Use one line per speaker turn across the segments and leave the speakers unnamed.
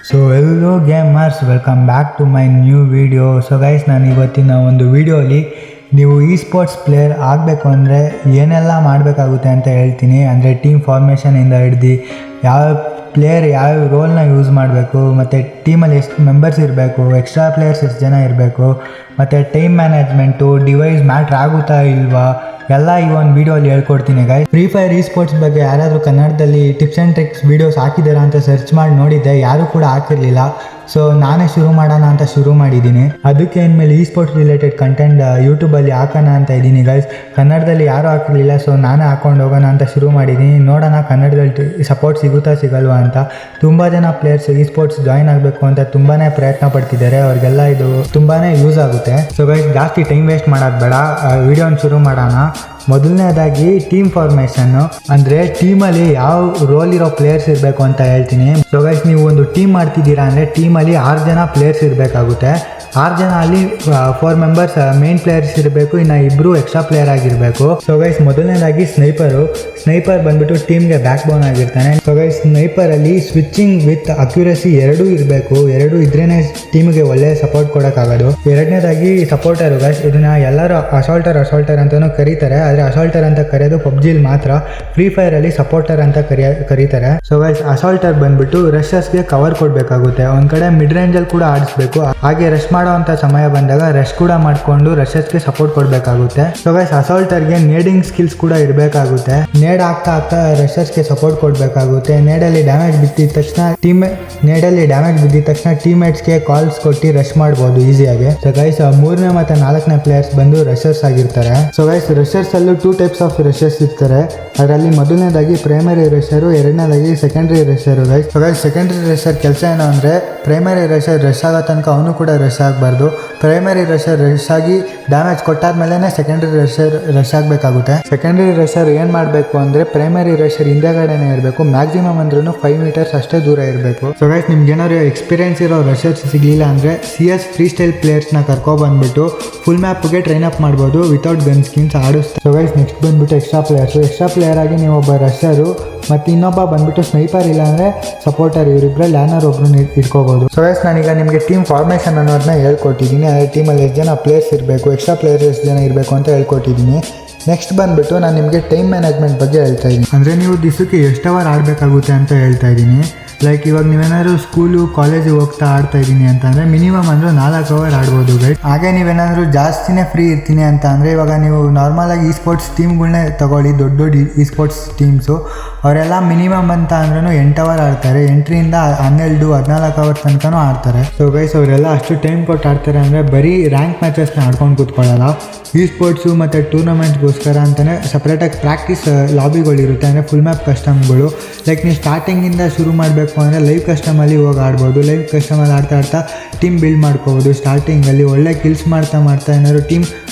So hello gamers welcome back to my new video. So guys, ನಾನು ಇವತ್ತಿನ ಒಂದು ವಿಡಿಯೋಲಿ ನೀವು ಇ ಸ್ಪೋರ್ಟ್ಸ್ ಪ್ಲೇಯರ್ ಆಗಬೇಕು ಅಂದರೆ ಏನೆಲ್ಲ ಮಾಡಬೇಕಾಗುತ್ತೆ ಅಂತ ಹೇಳ್ತೀನಿ. ಅಂದರೆ ಟೀಮ್ ಫಾರ್ಮೇಷನಿಂದ ಹಿಡ್ದು ಯಾವ ಪ್ಲೇಯರ್ ಯಾವ ರೋಲ್ನ ಯೂಸ್ ಮಾಡಬೇಕು, ಮತ್ತು ಟೀಮಲ್ಲಿ ಎಷ್ಟು ಮೆಂಬರ್ಸ್ ಇರಬೇಕು, ಎಕ್ಸ್ಟ್ರಾ ಪ್ಲೇಯರ್ಸ್ ಎಷ್ಟು ಜನ ಇರಬೇಕು, ಮತ್ತು ಟೈಮ್ ಮ್ಯಾನೇಜ್ಮೆಂಟು, ಡಿವೈಸ್ ಮ್ಯಾಟ್ರ್ ಆಗುತ್ತಾ ಇಲ್ವಾ, ಎಲ್ಲ ಈ ಒಂದು ವೀಡಿಯೋಲಿ ಹೇಳ್ಕೊಡ್ತೀನಿ guys. Free fire E sports ಬಗ್ಗೆ ಯಾರಾದರೂ ಕನ್ನಡದಲ್ಲಿ ಟಿಪ್ಸ್ ಆ್ಯಂಡ್ ಟ್ರಿಕ್ಸ್ ವೀಡಿಯೋಸ್ ಹಾಕಿದ್ದೀರಾ ಅಂತ ಸರ್ಚ್ ಮಾಡಿ ನೋಡಿದ್ದೆ, ಯಾರೂ ಕೂಡ ಹಾಕಿರಲಿಲ್ಲ. ಸೊ ನಾನೇ ಶುರು ಮಾಡೋಣ ಅಂತ ಶುರು ಮಾಡಿದ್ದೀನಿ. ಅದಕ್ಕೆ ಇನ್ಮೇಲೆ ಇ ಸ್ಪೋರ್ಟ್ಸ್ ರಿಲೇಟೆಡ್ ಕಂಟೆಂಟ್ ಯೂಟ್ಯೂಬಲ್ಲಿ ಹಾಕೋಣ ಅಂತ ಇದ್ದೀನಿ ಗೈಸ್. ಕನ್ನಡದಲ್ಲಿ ಯಾರೂ ಹಾಕಿರಲಿಲ್ಲ, ಸೊ ನಾನೇ ಹಾಕೊಂಡು ಹೋಗೋಣ ಅಂತ ಶುರು ಮಾಡಿದ್ದೀನಿ. ನೋಡೋಣ ಕನ್ನಡದಲ್ಲಿ ಸಪೋರ್ಟ್ ಸಿಗುತ್ತಾ ಸಿಗಲ್ವಾ ಅಂತ. ತುಂಬ ಜನ ಪ್ಲೇಯರ್ಸ್ ಇ ಸ್ಪೋರ್ಟ್ಸ್ ಜಾಯ್ನ್ ಆಗಬೇಕು ಅಂತ ತುಂಬಾ ಪ್ರಯತ್ನ ಪಡ್ತಿದ್ದಾರೆ. ಅವ್ರಿಗೆಲ್ಲ ಇದು ತುಂಬಾ ಯೂಸ್ ಆಗುತ್ತೆ. ಸೊ ಗೈಸ್, ಜಾಸ್ತಿ ಟೈಮ್ ವೇಸ್ಟ್ ಮಾಡೋದು ಬೇಡ, ವಿಡಿಯೋನ ಶುರು ಮಾಡೋಣ. ಮೊದಲನೇದಾಗಿ ಟೀಮ್ ಫಾರ್ಮೇಷನ್ನು, ಅಂದರೆ ಟೀಮಲ್ಲಿ ಯಾವ ರೋಲ್ ಇರೋ ಪ್ಲೇಯರ್ಸ್ ಇರಬೇಕು ಅಂತ ಹೇಳ್ತೀನಿ. ಸೊ ಗೈಸ್, ನೀವು ಒಂದು ಟೀಮ್ ಮಾಡ್ತಿದ್ದೀರಾ ಅಂದರೆ ಟೀಮಲ್ಲಿ 6 ಜನ ಪ್ಲೇಯರ್ಸ್ ಇರಬೇಕಾಗುತ್ತೆ. 6 ಜನ ಅಲ್ಲಿ 4 ಮೆಂಬರ್ಸ್ ಮೇನ್ ಪ್ಲೇಯರ್ಸ್ ಇರಬೇಕು, ಇನ್ನು 2 ಎಕ್ಸ್ಟ್ರಾ ಪ್ಲೇಯರ್ ಆಗಿರಬೇಕು. ಸೊ ಗೈಸ್, ಮೊದಲನೇದಾಗಿ ಸ್ನೈಪರ್ ಬಂದ್ಬಿಟ್ಟು ಟೀಮ್ಗೆ ಬ್ಯಾಕ್ ಬೋನ್ ಆಗಿರ್ತಾನೆ. ಸೊ ಗೈಸ್, ಸ್ನೈಪರಲ್ಲಿ ಸ್ವಿಚಿಂಗ್ ವಿತ್ ಅಕ್ಯುರಸಿ ಎರಡೂ ಇರಬೇಕು. ಎರಡೂ ಇದ್ರೇನೆ ಟೀಮ್ಗೆ ಒಳ್ಳೆ ಸಪೋರ್ಟ್ ಕೊಡೋಕ್ಕಾಗೋದು. ಎರಡನೇದಾಗಿ ಸಪೋರ್ಟರು ಗೈಸ್, ಇದನ್ನ ಎಲ್ಲರೂ ಅಸಾಲ್ಟರ್ ಅಂತಲೂ ಕರೀತಾರೆ. ಆದರೆ ಅಸಾಲ್ಟರ್ ಅಂತ ಕರೆಯೋದು ಪಬ್ಜಿಲಿ ಮಾತ್ರ. ಫ್ರೀ ಫೈರಲ್ಲಿ ಸಪೋರ್ಟರ್ ಅಂತ ಕರೀತಾರೆ. ಸೊ ಗೈಸ್, ಅಸಾಲ್ಟರ್ ಬಂದ್ಬಿಟ್ಟು ರಶರ್ಸ್ಗೆ ಕವರ್ ಕೊಡಬೇಕಾಗುತ್ತೆ. ಒಂದು ಕಡೆ ಮಿಡ್ ರೇಂಜಲ್ಲಿ ಕೂಡ ಆಡಿಸ್ಬೇಕು, ಹಾಗೆ ರಶ್ ಮಾಡೋವಂಥ ಸಮಯ ಬಂದಾಗ ರಶ್ ಕೂಡ ಮಾಡಿಕೊಂಡು ರಶರ್ಸ್ಗೆ ಸಪೋರ್ಟ್ ಕೊಡಬೇಕಾಗುತ್ತೆ. ಸೊ ಗೈಸ್, ಅಸಾಲ್ಟರ್ಗೆ ನೇಡಿಂಗ್ ಸ್ಕಿಲ್ಸ್ ಕೂಡ ಇರಬೇಕಾಗುತ್ತೆ. ನೇಡ್ ಆಗ್ತಾ ರಶರ್ಸ್ಗೆ ಸಪೋರ್ಟ್ ಕೊಡಬೇಕಾಗುತ್ತೆ. ನೇಡಲ್ಲಿ ಡ್ಯಾಮೇಜ್ ಬಿದ್ದಿದ ತಕ್ಷಣ ಟೀಮ್ಮೇಟ್ಸ್ಗೆ ಕಾಲ್ಸ್ ಕೊಟ್ಟು ರಶ್ ಮಾಡ್ಬೋದು ಈಸಿಯಾಗಿ. ಸೊ ಗೈಸ್, 3ನೇ ಮತ್ತು 4ನೇ ಪ್ಲೇಯರ್ಸ್ ಬಂದು ರಶರ್ಸ್ ಆಗಿರ್ತಾರೆ. ಸೊ ಗೈಸ್, ರಶರ್ಸ್ ಅಲ್ಲೂ 2 ಟೈಪ್ಸ್ ಆಫ್ ರಶರ್ಸ್ ಇರ್ತಾರೆ. ಅದರಲ್ಲಿ ಮೊದಲನೇದಾಗಿ ಪ್ರೈಮರಿ ರಶರು, ಎರಡನೇದಾಗಿ secondary rusher guys. So guys, secondary rusher ಕೆಲಸ ಏನು ಅಂದರೆ, ಪ್ರೈಮರಿ ರಶರ್ ರಶ್ ಆಗೋ ತನಕ ಅವನು ಕೂಡ ರಶ್ ಆಗಬಾರ್ದು. ಪ್ರೈಮರಿ ರಶರ್ ರಶ್ ಆಗಿ ಡ್ಯಾಮೇಜ್ ಕೊಟ್ಟಾದ್ಮೇಲೆ ಸೆಕೆಂಡ್ರಿ ರಶರ್ ರಶ್ ಆಗಬೇಕಾಗುತ್ತೆ. ಸೆಕೆಂಡ್ರಿ ರಶರ್ ಏನು ಮಾಡಬೇಕು ಅಂದರೆ, ಪ್ರೈಮರಿ ರಶರ್ ಹಿಂದೆಗಡೆನೇ ಇರಬೇಕು. ಮ್ಯಾಕ್ಸಿಮಮ್ ಅಂದ್ರೂ 5 ಮೀಟರ್ಸ್ ಅಷ್ಟೇ ದೂರ ಇರಬೇಕು. ಸೊ ಗೈಸ್, ನಿಮ್ಗೆ ಏನಾದ್ರು ಎಕ್ಸ್ಪೀರಿಯನ್ಸ್ ಇರೋ ರಶರ್ಸ್ ಸಿಗಲಿಲ್ಲ ಅಂದರೆ CS ಫ್ರೀ ಸ್ಟೈಲ್ ಪ್ಲೇಯರ್ಸ್ನ ಕರ್ಕೊಬಂದ್ಬಿಟ್ಟು ಫುಲ್ ಮ್ಯಾಪ್ಗೆ ಟ್ರೈನ್ ಅಪ್ ಮಾಡ್ಬೋದು ವಿತೌಟ್ ಗನ್ ಸ್ಕಿನ್ಸ್ ಆಡಿಸ್ತಾರೆ. ಸೊ ಗೈಸ್, ನೆಕ್ಸ್ಟ್ ಬಂದ್ಬಿಟ್ಟು ಎಕ್ಸ್ಟ್ರಾ ಪ್ಲೇಯರ್ ಆಗಿ ನೀವು ಒಬ್ಬ ರಶರು ಮತ್ತು ಇನ್ನೊಬ್ಬ ಬಂದ್ಬಿಟ್ಟು ಸ್ನೈಪರ್, ಇಲ್ಲ ಅಂದರೆ ಸಪೋರ್ಟರ್, ಇವರಿಬ್ಬರಲ್ಲಿ ಯಾರು ಒಬ್ಬರು ಇಟ್ಕೋಬೋದು. ಸೊ ಗೈಸ್, ನಾನೀಗ ನಿಮಗೆ ಟೀಮ್ ಫಾರ್ಮೇಷನ್ ಅನ್ನೋದನ್ನ ಹೇಳ್ಕೊಟ್ಟಿದ್ದೀನಿ. ಅದೇ ಟೀಮಲ್ಲಿ ಎಷ್ಟು ಜನ ಪ್ಲೇಯರ್ಸ್ ಇರಬೇಕು, ಎಕ್ಸ್ಟ್ರಾ ಪ್ಲೇಯರ್ಸ್ ಎಷ್ಟು ಜನ ಇರಬೇಕು ಅಂತ ಹೇಳ್ಕೊಟ್ಟಿದ್ದೀನಿ. ನೆಕ್ಸ್ಟ್ ಬಂದುಬಿಟ್ಟು ನಾನು ನಿಮಗೆ ಟೈಮ್ ಮ್ಯಾನೇಜ್ಮೆಂಟ್ ಬಗ್ಗೆ ಹೇಳ್ತಾ ಇದ್ದೀನಿ. ಅಂದರೆ ನೀವು ದಿವಸಕ್ಕೆ ಎಷ್ಟು ಅವರ್ ಆಡಬೇಕಾಗುತ್ತೆ ಅಂತ ಹೇಳ್ತಾ ಇದ್ದೀನಿ. ಲೈಕ್ ಇವಾಗ ನೀವೇನಾದ್ರು ಸ್ಕೂಲು ಕಾಲೇಜಿಗೆ ಹೋಗ್ತಾ ಆಡ್ತಾ ಇದ್ದೀನಿ ಅಂತಂದರೆ ಮಿನಿಮಮ್ ಅಂದರೆ 4 ಅವರ್ ಆಡ್ಬೋದು ಗೈಸ್. ಹಾಗೆ ನೀವೇನಾದರೂ ಜಾಸ್ತಿನೇ ಫ್ರೀ ಇರ್ತೀನಿ ಅಂತ ಅಂದರೆ, ಇವಾಗ ನೀವು ನಾರ್ಮಲಾಗಿ ಇ ಸ್ಪೋರ್ಟ್ಸ್ ಟೀಮ್ಗಳನ್ನೇ ತೊಗೊಳ್ಳಿ, ದೊಡ್ಡ ಇ ಸ್ಪೋರ್ಟ್ಸ್ ಟೀಮ್ಸು, ಅವರೆಲ್ಲ ಮಿನಿಮಮ್ ಅಂತ ಅಂದ್ರೂ 8 ಅವರ್ ಆಡ್ತಾರೆ. 8ರಿಂದ 12, 14 ಅವರ್ ತನಕನೂ ಆಡ್ತಾರೆ. ಸೊ ಗೈಸ್, ಅವರೆಲ್ಲ ಅಷ್ಟು ಟೈಮ್ ಕೊಟ್ಟು ಆಡ್ತಾರೆ ಅಂದರೆ ಬರೀ ರ್ಯಾಂಕ್ ಮ್ಯಾಚಸ್ನ ಆಡ್ಕೊಂಡು ಕೂತ್ಕೊಳ್ಳಲ್ಲ. ಇ ಸ್ಪೋರ್ಟ್ಸು ಮತ್ತು ಟೂರ್ನಮೆಂಟ್ಸ್ಗೋಸ್ಕರ ಅಂತಲೇ ಸಪ್ರೇಟಾಗಿ ಪ್ರಾಕ್ಟೀಸ್ ಲಾಬಿಗಳಿರುತ್ತೆ, ಅಂದರೆ ಫುಲ್ ಮ್ಯಾಪ್ ಕಸ್ಟಮ್ಗಳು. ಲೈಕ್ ನೀವು ಸ್ಟಾರ್ಟಿಂಗಿಂದ ಶುರು ಮಾಡಬೇಕು ಅಂದರೆ ಲೈವ್ ಕಸ್ಟಮಲ್ಲಿ ಹೋಗಿ ಆಡ್ಬೋದು. ಲೈವ್ ಕಸ್ಟಮಲ್ಲಿ ಆಡ್ತಾ ಟೀಮ್ ಬಿಲ್ಡ್ ಮಾಡ್ಕೋಬೋದು. ಸ್ಟಾರ್ಟಿಂಗಲ್ಲಿ ಒಳ್ಳೆ ಕಿಲ್ಸ್ ಮಾಡ್ತಾ ಏನಾದ್ರು ಟೀಮ್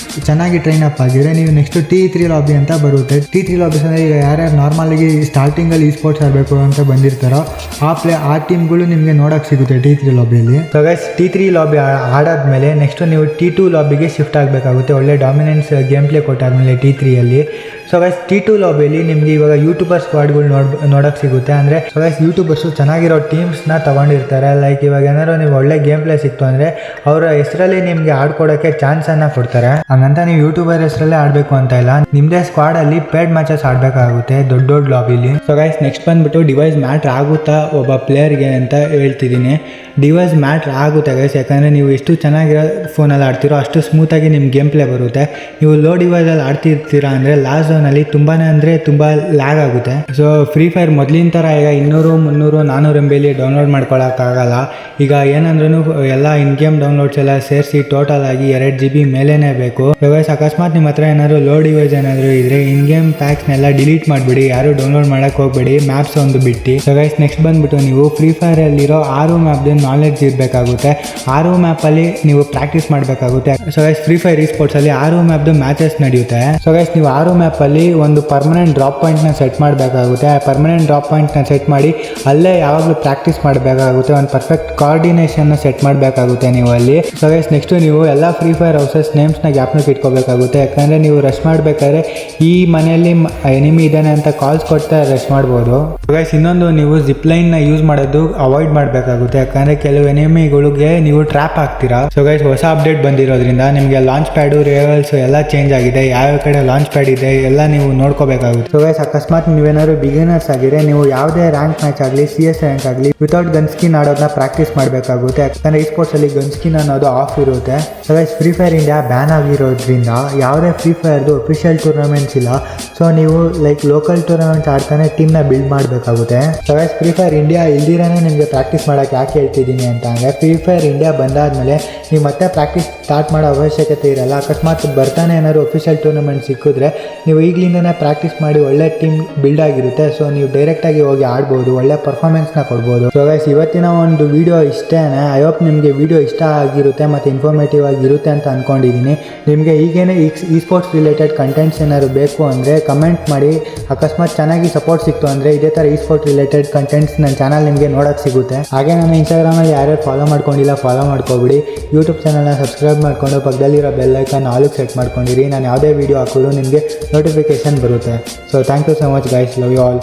ಚೆನ್ನಾಗಿ ಟ್ರೈನ್ ಅಪ್ ಆಗಿದ್ರೆ ನೀವು ನೆಕ್ಸ್ಟ್ T3 ಲಾಬಿ ಅಂತ ಬರುತ್ತೆ. T3 ಲಾಬೀಸ್ ಅಂದರೆ ಈಗ ಯಾರ್ಯಾರು ನಾರ್ಮಲಾಗಿ ಸ್ಟಾರ್ಟಿಂಗಲ್ಲಿ ಇ ಸ್ಪೋರ್ಟ್ಸ್ ಆಡಬೇಕು ಅಂತ ಬಂದಿರ್ತಾರೋ ಆ ಟೀಮ್ಗಳು ನಿಮಗೆ ನೋಡೋಕ್ಕೆ ಸಿಗುತ್ತೆ T3 ಲಾಬಿಯಲ್ಲಿ. ಸೊ ಗೈಸ್, T3 ಲಾಬಿ ಆಡಾದ್ಮೇಲೆ ನೆಕ್ಸ್ಟ್ ನೀವು T2 ಲಾಬಿಗೆ ಶಿಫ್ಟ್ ಆಗಬೇಕಾಗುತ್ತೆ. ಒಳ್ಳೆ ಡಾಮಿನೆನ್ಸ್ ಗೇಮ್ ಪ್ಲೇ ಕೊಟ್ಟಾದ್ಮೇಲೆ T3ಯಲ್ಲಿ. ಸೊ ಗೈಸ್, T2 ಲಾಬಿಯಲ್ಲಿ ನಿಮಗೆ ಇವಾಗ ಯೂಟ್ಯೂಬರ್ ಸ್ಕ್ವಾಡ್ಗಳು ನೋಡೋಕ್ಕೆ ಸಿಗುತ್ತೆ. ಅಂದರೆ ಸೊ ಗೈಸ್, ಯೂಟ್ಯೂಬರ್ಸು ಚೆನ್ನಾಗಿರೋ ಟೀಮ್ಸ್ನ ತೊಗೊಂಡಿರ್ತಾರೆ. ಲೈಕ್ ಇವಾಗ ಏನಾದ್ರು ನೀವು ಒಳ್ಳೆ ಗೇಮ್ ಪ್ಲೇ ಸಿಕ್ತು ಅಂದರೆ ಅವರ ಹೆಸರಲ್ಲಿ ನಿಮಗೆ ಆಡ್ಕೊಡೋಕ್ಕೆ ಚಾನ್ಸನ್ನು ಕೊಡ್ತಾರೆ. ಹಂಗಂತ ನೀವು ಯೂಟ್ಯೂಬರ್ ಹೆಸರಲ್ಲೇ ಆಡಬೇಕು ಅಂತ ಇಲ್ಲ, ನಿಮ್ಮದೇ ಸ್ಕ್ವಾಡಲ್ಲಿ ಪೇಡ್ ಮ್ಯಾಚಸ್ ಆಡಬೇಕಾಗುತ್ತೆ ದೊಡ್ಡ ಲಾಬಿಲಿ. ಸೊ ಗೈಸ್, ನೆಕ್ಸ್ಟ್ ಬಂದುಬಿಟ್ಟು ಡಿವೈಸ್ ಮ್ಯಾಟ್ರ್ ಆಗುತ್ತಾ ಒಬ್ಬ ಪ್ಲೇಯರ್ಗೆ ಅಂತ ಹೇಳ್ತಿದ್ದೀನಿ. ಡಿವೈಸ್ ಮ್ಯಾಟ್ರ್ ಆಗುತ್ತೆ ಗೈಸ್, ಯಾಕಂದರೆ ನೀವು ಎಷ್ಟು ಚೆನ್ನಾಗಿರೋ ಫೋನಲ್ಲಿ ಆಡ್ತಿರೋ ಅಷ್ಟು ಸ್ಮೂತಾಗಿ ನಿಮ್ಮ ಗೇಮ್ ಪ್ಲೇ ಬರುತ್ತೆ. ನೀವು ಲೋ ಡಿವೈಸಲ್ಲಿ ಆಡ್ತಿರ್ತೀರಾ ಅಂದರೆ ಲಾಸ್ಟ್ ಝೋನಲ್ಲಿ ತುಂಬಾ ಲ್ಯಾಗ್ ಆಗುತ್ತೆ. ಸೊ ಫ್ರೀ ಫೈರ್ ಮೊದಲಿನ ಥರ ಈಗ 200, 300, 400 MB ಡೌನ್ಲೋಡ್ ಮಾಡ್ಕೊಳ್ಳೋಕ್ಕಾಗಲ್ಲ. ಈಗ ಏನಂದ್ರೂ ಎಲ್ಲ ಇನ್ ಗೇಮ್ ಡೌನ್ಲೋಡ್ಸ್ ಎಲ್ಲ ಸೇರಿಸಿ ಟೋಟಲ್ ಆಗಿ 2 GB ಮೇಲೇ ಬೇಕು. ಗೈಸ್, ಅಕಸ್ಮಾತ್ ನಿಮ್ಮ ಹತ್ರ ಏನಾದ್ರು ಲೋ ಡಿವೈಸ್ ಏನಾದರೂ ಇದ್ದರೆ ಇನ್ ಗೇಮ್ ಪ್ಯಾಕ್ಸ್ನೆಲ್ಲ ಡಿಲೀಟ್ ಮಾಡಿಬಿಡಿ, ಯಾರು ಡೌನ್ಲೋಡ್ ಮಾಡೋಕ್ಕೆ ಹೋಗಬೇಡಿ, ಮ್ಯಾಪ್ಸ್ ಒಂದು ಬಿಟ್ಟು. ಸೊ ಗೈಸ್, ನೆಕ್ಸ್ಟ್ ಬಂದುಬಿಟ್ಟು ನೀವು ಫ್ರೀ ಫೈರಲ್ಲಿರೋ 6 ಮ್ಯಾಪ್ದು ನಾಲೆಡ್ಜ್ ಇರಬೇಕಾಗುತ್ತೆ. 6 ಮ್ಯಾಪಲ್ಲಿ ನೀವು ಪ್ರಾಕ್ಟೀಸ್ ಮಾಡಬೇಕಾಗುತ್ತೆ. So guys, Free fire E ಸ್ಪೋರ್ಟ್ಸಲ್ಲಿ 6 ಮ್ಯಾಪ್ದು ಮ್ಯಾಚಸ್ ನಡೆಯುತ್ತೆ. ಸೊ ಗೈಸ್, ನೀವು 6 ಮ್ಯಾಪಲ್ಲಿ ಅಲ್ಲಿ ಒಂದು ಪರ್ಮನೆಂಟ್ ಡ್ರಾಪ್ ಪಾಯಿಂಟ್ನ ಸೆಟ್ ಮಾಡಬೇಕಾಗುತ್ತೆ. ಆ ಪರ್ಮನೆಂಟ್ ಡ್ರಾಪ್ ಪಾಯಿಂಟ್ನ ಸೆಟ್ ಮಾಡಿ ಅಲ್ಲೇ ಯಾವಾಗಲೂ ಪ್ರಾಕ್ಟೀಸ್ ಮಾಡಬೇಕಾಗುತ್ತೆ. ಒಂದು ಪರ್ಫೆಕ್ಟ್ ಕೋಆರ್ಡಿನೇಷನ್ನ ಸೆಟ್ ಮಾಡಬೇಕಾಗುತ್ತೆ ನೀವು ಅಲ್ಲಿ. ಸೊ ಗೈಸ್ ನೆಕ್ಸ್ಟು ನೀವು ಎಲ್ಲ ಫ್ರೀ ಫೈರ್ ಹೌಸಸ್ ನೇಮ್ಸ್ನ ಜ್ಞಾಪನಕ್ಕೆ ಇಟ್ಕೋಬೇಕಾಗುತ್ತೆ. ಯಾಕಂದರೆ ನೀವು ರಶ್ ಮಾಡಬೇಕಾದ್ರೆ ಈ ಮನೆಯಲ್ಲಿ ಎನಿಮಿ ಇದ್ದಾನೆ ಅಂತ ಕಾಲ್ಸ್ ಕೊಡ್ತಾ ರಶ್ ಮಾಡ್ಬೋದು. ಗೈಸ್ ಇನ್ನೊಂದು, ನೀವು ಜಿಪ್ ಲೈನ್ನ ಯೂಸ್ ಮಾಡೋದು ಅವಾಯ್ಡ್ ಮಾಡಬೇಕಾಗುತ್ತೆ. ಯಾಕಂದರೆ ಕೆಲವು ಎನಿಮಿಗಳಿಗೆ ನೀವು ಟ್ರ್ಯಾಪ್ ಆಗ್ತೀರಾ. ಸೊ ಗೈಸ್ ಹೊಸ ಅಪ್ಡೇಟ್ ಬಂದಿರೋದ್ರಿಂದ ನಿಮಗೆ ಲಾಂಚ್ ಪ್ಯಾಡು ರೇವಲ್ಸ್ ಎಲ್ಲ ಚೇಂಜ್ ಆಗಿದೆ. ಯಾವ ಕಡೆ ಲಾಂಚ್ ಪ್ಯಾಡ್ ಇದೆ ಎಲ್ಲ ನೀವು ನೋಡ್ಕೋಬೇಕಾಗುತ್ತೆ. ಸೊ ಗೈಸ್ ಅಕಸ್ಮಾತ್ ನೀವೇನಾದ್ರು ಬಿಗಿನರ್ಸ್ ಆಗಿದ್ರೆ ನೀವು ಯಾವುದೇ ರ್ಯಾಂಕ್ ಮ್ಯಾಚ್ ಆಗಲಿ CS ರ್ಯಾಂಕ್ ಆಗಲಿ ವಿತೌಟ್ ಗನ್ ಸ್ಕಿನ್ ಆಡೋದನ್ನ ಪ್ರಾಕ್ಟೀಸ್ ಮಾಡಬೇಕಾಗುತ್ತೆ. ಯಾಕಂದರೆ ಈ ಸ್ಪೋರ್ಟ್ಸಲ್ಲಿ ಗನ್ ಸ್ಕಿನ್ ಅನ್ನೋದು ಆಫ್ ಇರುತ್ತೆ. So guys Free Fire India ban ಆಗಿರೋದ್ರಿಂದ ಯಾವುದೇ ಫ್ರೀ ಫೈರ್ದು ಅಫಿಷಿಯಲ್ ಟೂರ್ನಮೆಂಟ್ಸ್ ಇಲ್ಲ. ಸೊ ನೀವು ಲೈಕ್ ಲೋಕಲ್ ಟೂರ್ನಮೆಂಟ್ಸ್ ಆಡ್ತಾನೆ ಟೀಮ್ನ ಬಿಲ್ಡ್ ಮಾಡಬೇಕಾಗುತ್ತೆ. So guys Free Fire India ಇಲ್ದಿರಾನೆ ನಿಮಗೆ ಪ್ರಾಕ್ಟೀಸ್ ಮಾಡೋಕ್ಕೆ ಯಾಕೆ ಹೇಳ್ತಿದ್ದೀನಿ ಅಂತ ಅಂದರೆ, ಫ್ರೀ ಫೈರ್ ಇಂಡಿಯಾ ಬಂದಾದಮೇಲೆ ನೀವು ಮತ್ತೆ ಪ್ರಾಕ್ಟೀಸ್ ಸ್ಟಾರ್ಟ್ ಮಾಡೋ ಅವಶ್ಯಕತೆ ಇರಲ್ಲ. ಅಕಸ್ಮಾತ್ ಬರ್ತಾನೆ ಏನಾದ್ರು ಅಫಿಷಿಯಲ್ ಟೂರ್ನಮೆಂಟ್ ಸಿಕ್ಕಿದ್ರೆ ನೀವು ಈಗಲಿಂದನೇ ಪ್ರಾಕ್ಟೀಸ್ ಮಾಡಿ ಒಳ್ಳೆ ಟೀಮ್ ಬಿಲ್ಡ್ ಆಗಿರುತ್ತೆ. ಸೊ ನೀವು ಡೈರೆಕ್ಟಾಗಿ ಹೋಗಿ ಆಡ್ಬೋದು, ಒಳ್ಳೆ ಪರ್ಫಾರ್ಮೆನ್ಸ್ನ ಕೊಡ್ಬೋದು. ಸೊ ಗೈಸ್ ಇವತ್ತಿನ ಒಂದು ವಿಡಿಯೋ ಇಷ್ಟೇನೆ. ಐ ಹೋಪ್ ನಿಮಗೆ ವಿಡಿಯೋ ಇಷ್ಟ ಆಗಿರುತ್ತೆ ಮತ್ತು ಇನ್ಫಾರ್ಮೇಟಿವ್ ಆಗಿರುತ್ತೆ ಅಂತ ಅಂದ್ಕೊಂಡಿದ್ದೀನಿ. ನಿಮಗೆ ಈಗೇನೆ ಈ ಸ್ಪೋರ್ಟ್ಸ್ ರಿಲೇಟೆಡ್ ಕಂಟೆಂಟ್ಸ್ ಏನಾದ್ರು ಬೇಕು ಅಂದರೆ ಕಮೆಂಟ್ ಮಾಡಿ. ಅಕಸ್ಮಾತ್ ಚೆನ್ನಾಗಿ ಸಪೋರ್ಟ್ ಸಿಕ್ತು ಅಂದರೆ ಇದೇ ಥರ ಈ ಸ್ಪೋರ್ಟ್ಸ್ ರಿಲೇಟೆಡ್ ಕಂಟೆಂಟ್ಸ್ ನನ್ನ ಚಾನಲ್ ನಿಮಗೆ ನೋಡೋಕ್ಕೆ ಸಿಗುತ್ತೆ. ಹಾಗೆ ನಾನು ಇನ್ಸ್ಟಾಗ್ರಾಮಲ್ಲಿ ಯಾರ್ಯಾರು ಫಾಲೋ ಮಾಡ್ಕೊಂಡಿಲ್ಲ ಫಾಲೋ ಮಾಡ್ಕೊಬಿಡಿ. ಯೂಟ್ಯೂಬ್ ಚಾನಲ್ನ ಸಬ್ಸ್ಕ್ರೈಬ್ ಮಾಡಿಕೊಂಡು ಪಕ್ಕದಲ್ಲಿರೋ ಬೆಲ್ ಐಕಾನ್ ಆಲ್ಗೆ ಸೆಟ್ ಮಾಡ್ಕೊಂಡಿರಿ. ನಾನು ಯಾವುದೇ ವೀಡಿಯೋ ಹಾಕಿದ್ರು ನಿಮಗೆ ನೋಟಿಫಿಕೇಶನ್ ಬರುತ್ತೆ. So thank you so much guys, love you all.